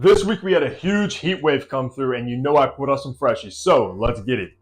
This week we had a huge heat wave come through, and you know I put on some freshies, so let's get it.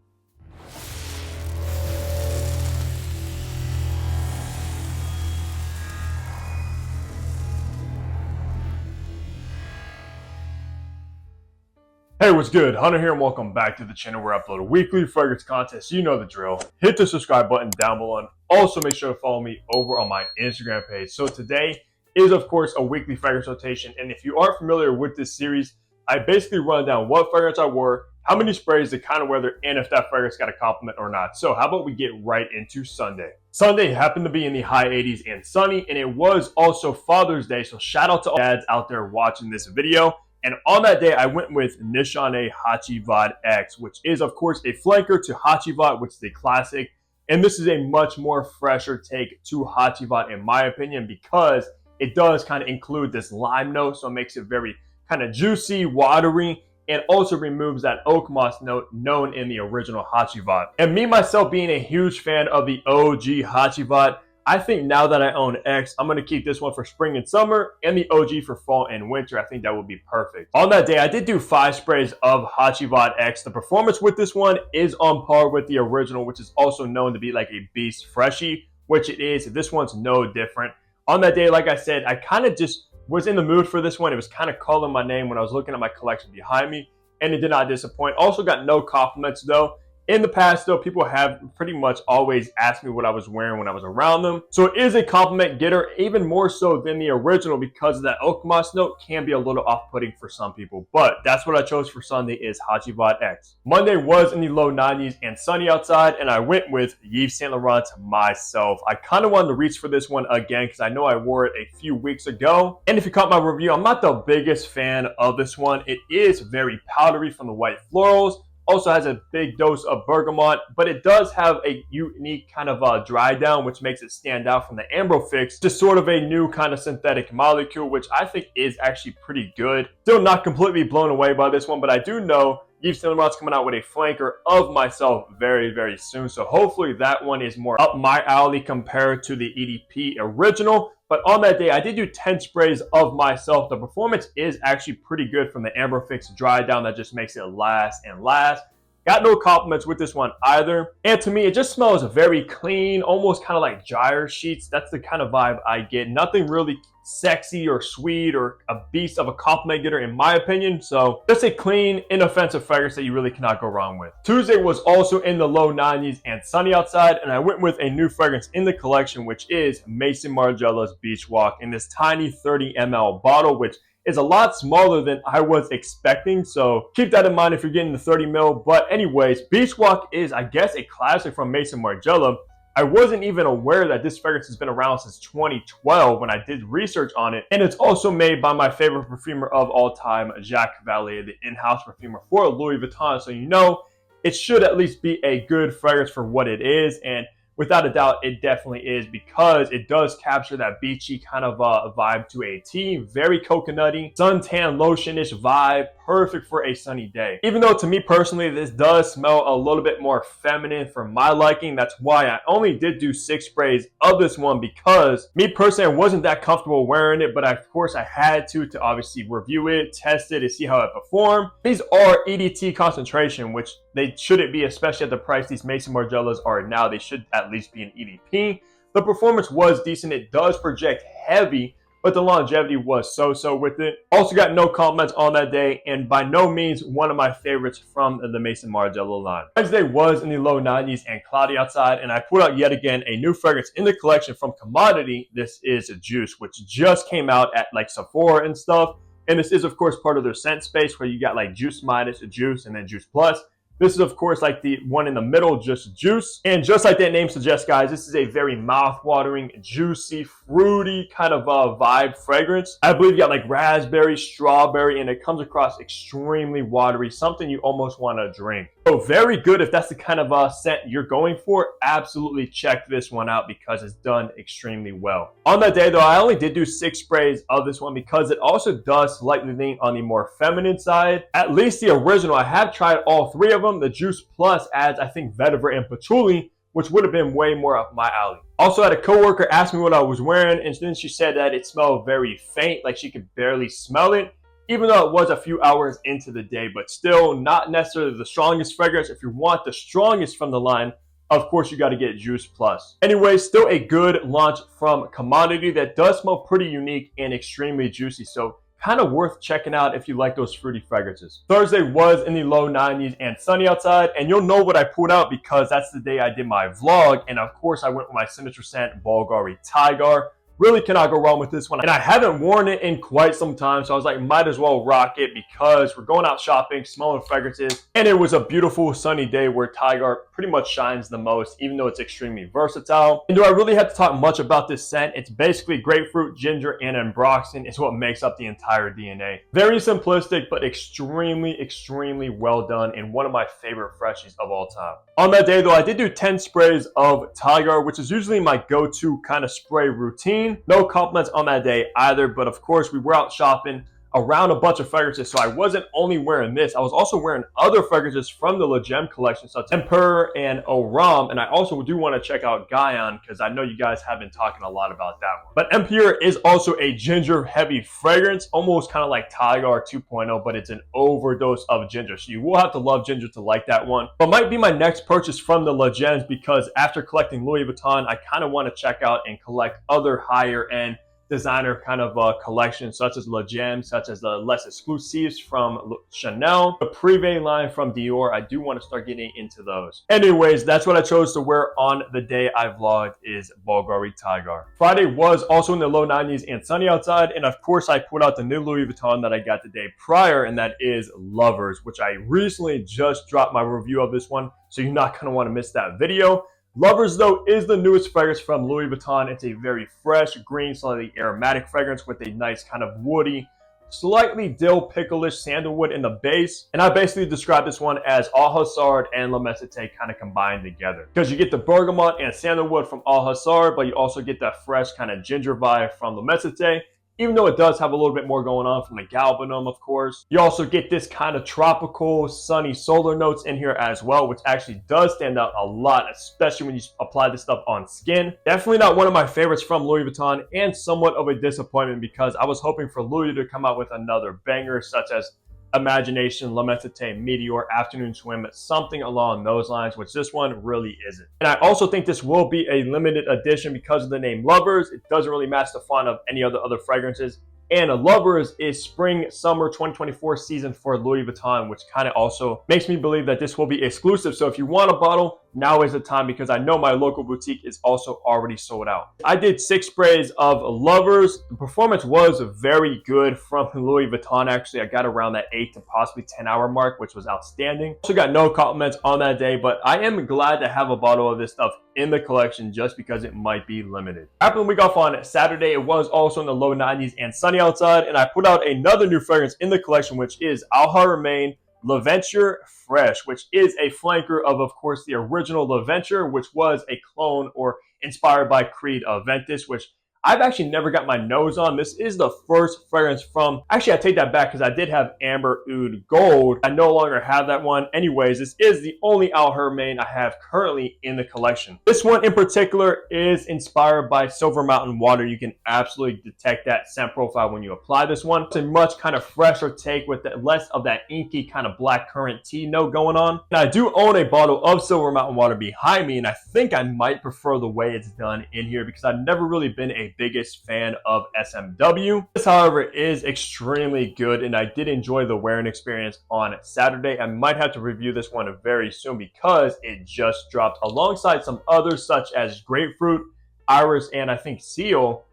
Hey, what's good? Hunter here and welcome back to the channel where I upload a weekly fragrance contest. You know the drill. Hit the subscribe button down below and also make sure to follow me over on my Instagram page. So today is of course a weekly fragrance rotation, and if you aren't familiar with this series, I basically run down what fragrance I wore, how many sprays, the kind of weather, and if that fragrance got a compliment or not. So how about we get right into Sunday. Sunday happened to be in the high 80s and sunny, and it was also Father's Day, so shout out to all dads out there watching this video. And on that day, I went with Nishane Hacivat X, which is, of course, a flanker to hacivat, which is a classic. And this is a much more fresher take to hacivat, in my opinion, because it does kind of include this lime note, so it makes it very kind of juicy, watery, and also removes that oak moss note known in the original hacivat. And me, myself, being a huge fan of the OG hacivat, I think now that I own X, I'm going to keep this one for spring and summer and the OG for fall and winter. I think that would be perfect. On that day, I did do 5 sprays of hacivat X. The performance with this one is on par with the original, which is also known to be like a beast freshie, which it is. This one's no different. On that day, like I said, I kind of just was in the mood for this one. It was kind of calling my name when I was looking at my collection behind me, and it did not disappoint. Also got no compliments though. In the past, though, people have pretty much always asked me what I was wearing when I was around them. So it is a compliment getter, even more so than the original, because that oak moss note can be a little off-putting for some people. But that's what I chose for Sunday is hacivat X. Monday was in the low 90s and sunny outside, and I went with Yves Saint Laurent myself. I kind of wanted to reach for this one again because I know I wore it a few weeks ago. And if you caught my review, I'm not the biggest fan of this one. It is very powdery from the white florals. Also has a big dose of bergamot, but it does have a unique kind of dry down, which makes it stand out from the ambrofix, just sort of a new kind of synthetic molecule, which I think is actually pretty good. Still not completely blown away by this one, but I do know Yves Saint Laurent's coming out with a flanker of myself very, very soon. So hopefully that one is more up my alley compared to the EDP original. But on that day, I did do 10 sprays of myself. The performance is actually pretty good from the ambrofix dry down that just makes it last and last. Got no compliments with this one either. And to me, it just smells very clean, almost kind of like dryer sheets. That's the kind of vibe I get. Nothing really sexy or sweet or a beast of a compliment getter in my opinion. So just a clean, inoffensive fragrance that you really cannot go wrong with. Tuesday was also in the low 90s and sunny outside, and I went with a new fragrance in the collection, which is Maison Margiela's Beach Walk in this tiny 30 ml bottle, which is a lot smaller than I was expecting, so keep that in mind if you're getting the 30 ml. But anyways, Beach Walk is, I guess, a classic from Maison Margiela. I wasn't even aware that this fragrance has been around since 2012 when I did research on it. And it's also made by my favorite perfumer of all time, Jacques Vallée, the in-house perfumer for Louis Vuitton. So you know it should at least be a good fragrance for what it is. And without a doubt, it definitely is, because it does capture that beachy kind of vibe to a T. Very coconutty, suntan lotion-ish vibe, perfect for a sunny day. Even though to me personally, this does smell a little bit more feminine for my liking. That's why I only did do 6 sprays of this one, because me personally, I wasn't that comfortable wearing it, but of course I had to obviously review it, test it, and see how it performed. These are EDT concentration, which they shouldn't be, especially at the price these Maison Margielas are now. They should at least be an EDP. The performance was decent. It does project heavy, but the longevity was so-so with it. Also got no compliments on that day, and by no means one of my favorites from the Maison Margiela line. Wednesday was in the low 90s and cloudy outside, and I put out yet again a new fragrance in the collection from Commodity. This is Juice, which just came out at like Sephora and stuff. And this is, of course, part of their scent space where you got like Juice Minus, Juice, and then Juice Plus. This is, of course, like the one in the middle, just Juice. And just like that name suggests, guys, this is a very mouth-watering, juicy, fruity kind of vibe fragrance. I believe you got like raspberry, strawberry, and it comes across extremely watery, something you almost want to drink. So very good if that's the kind of scent you're going for. Absolutely check this one out because it's done extremely well. On that day, though, I only did do 6 sprays of this one because it also does slightly lean on the more feminine side. At least the original, I have tried all 3 of them. The Juice Plus adds, I think, vetiver and patchouli, which would have been way more up my alley. Also had a coworker ask me what I was wearing, and then she said that it smelled very faint, like she could barely smell it. even though it was a few hours into the day, but still not necessarily the strongest fragrance. If you want the strongest from the line, of course, you got to get Juice Plus. Anyway, still a good launch from Commodity that does smell pretty unique and extremely juicy. So kind of worth checking out if you like those fruity fragrances. Thursday was in the low 90s and sunny outside, and you'll know what I pulled out because that's the day I did my vlog. And of course, I went with my signature scent, Bulgari Tiger. Really cannot go wrong with this one. And I haven't worn it in quite some time, so I was like, might as well rock it because we're going out shopping, smelling fragrances. And it was a beautiful sunny day where Tiger pretty much shines the most, even though it's extremely versatile. And do I really have to talk much about this scent? It's basically grapefruit, ginger, and ambroxan is what makes up the entire DNA. Very simplistic, but extremely, extremely well done, and one of my favorite freshies of all time. On that day though, I did do 10 sprays of Tiger, which is usually my go-to kind of spray routine. No compliments on that day either, but of course we were out shopping around a bunch of fragrances, so I wasn't only wearing this, I was also wearing other fragrances from the Le Gem collection, such as Emperor and Oram, and I also do want to check out Guyon because I know you guys have been talking a lot about that one. But Emperor is also a ginger heavy fragrance, almost kind of like Tiger 2.0, but it's an overdose of ginger, so you will have to love ginger to like that one. But might be my next purchase from the Le Gems because after collecting Louis Vuitton, I kind of want to check out and collect other higher end designer kind of collections such as Le Gem, such as the less exclusives from Chanel, the Privé line from Dior. I do want to start getting into those. Anyways, that's what I chose to wear on the day I vlogged is Bulgari Tiger. Friday was also in the low 90s and sunny outside, and of course I put out the new Louis Vuitton that I got the day prior, and that is Lovers, which I recently just dropped my review of this one, so you're not going to want to miss that video. Lovers, though, is the newest fragrance from Louis Vuitton. It's a very fresh, green, slightly aromatic fragrance with a nice kind of woody, slightly dill pickle-ish sandalwood in the base. And I basically describe this one as Al Hazard and La Mesite kind of combined together. Because you get the bergamot and sandalwood from Al Hazard, but you also get that fresh kind of ginger vibe from La Mesite. Even though it does have a little bit more going on from the galbanum, of course. You also get this kind of tropical, sunny solar notes in here as well, which actually does stand out a lot, especially when you apply this stuff on skin. Definitely not one of my favorites from Louis Vuitton, and somewhat of a disappointment because I was hoping for Louis to come out with another banger such as Imagination, La Mesite, Meteor, Afternoon Swim, something along those lines, which this one really isn't. And I also think this will be a limited edition because of the name Lovers. It doesn't really match the font of any other fragrances. And Lovers is spring-summer 2024 season for Louis Vuitton, which kind of also makes me believe that this will be exclusive. So if you want a bottle, now is the time because I know my local boutique is also already sold out. I did 6 sprays of Lovers. The performance was very good from Louis Vuitton. Actually, I got around that 8 to possibly 10 hour mark, which was outstanding. Also got no compliments on that day, but I am glad to have a bottle of this stuff in the collection just because it might be limited. After the week off on Saturday, it was also in the low 90s and sunny outside, and I put out another new fragrance in the collection, which is Remain L'Aventure Fresh, which is a flanker of course, the original L'Aventure, which was a clone or inspired by Creed Aventus, which I've actually never got my nose on. This is the first fragrance from, actually I take that back because I did have Amber Oud Gold. I no longer have that one. Anyways, this is the only Remain I have currently in the collection. This one in particular is inspired by Silver Mountain Water. You can absolutely detect that scent profile when you apply this one. It's a much kind of fresher take with less of that inky kind of black currant tea note going on. And I do own a bottle of Silver Mountain Water behind me, and I think I might prefer the way it's done in here because I've never really been a biggest fan of SMW. This, however, is extremely good, and I did enjoy the wearing experience on Saturday. I might have to review this one very soon because it just dropped alongside some others such as Grapefruit, Iris, and I think Seal,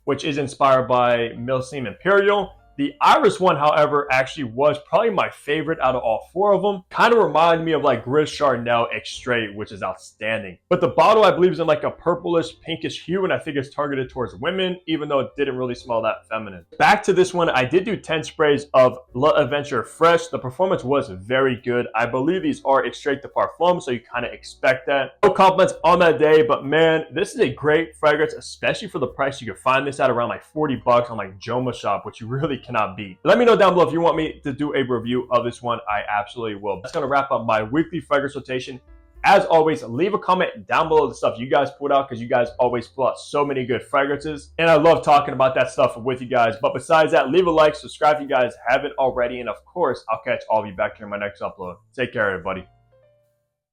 which is inspired by Milsim Imperial. The Iris one, however, actually was probably my favorite out of all 4 of them. Kind of reminded me of like Gris Charnel Extrait, which is outstanding. But the bottle, I believe, is in like a purplish, pinkish hue, and I think it's targeted towards women, even though it didn't really smell that feminine. Back to this one, I did do 10 sprays of L'Aventure Fresh. The performance was very good. I believe these are Extrait de Parfum, so you kind of expect that. No compliments on that day, but man, this is a great fragrance, especially for the price. You can find this at around like 40 bucks on like Joma Shop, which you really cannot beat. Let me know down below if you want me to do a review of this one. I absolutely will. That's going to wrap up my weekly fragrance rotation As always, leave a comment down below the stuff you guys put out because you guys always put out so many good fragrances. And I love talking about that stuff with you guys. But besides that, leave a like, subscribe if you guys haven't already. And of course, I'll catch all of you back here in my next upload. Take care, everybody.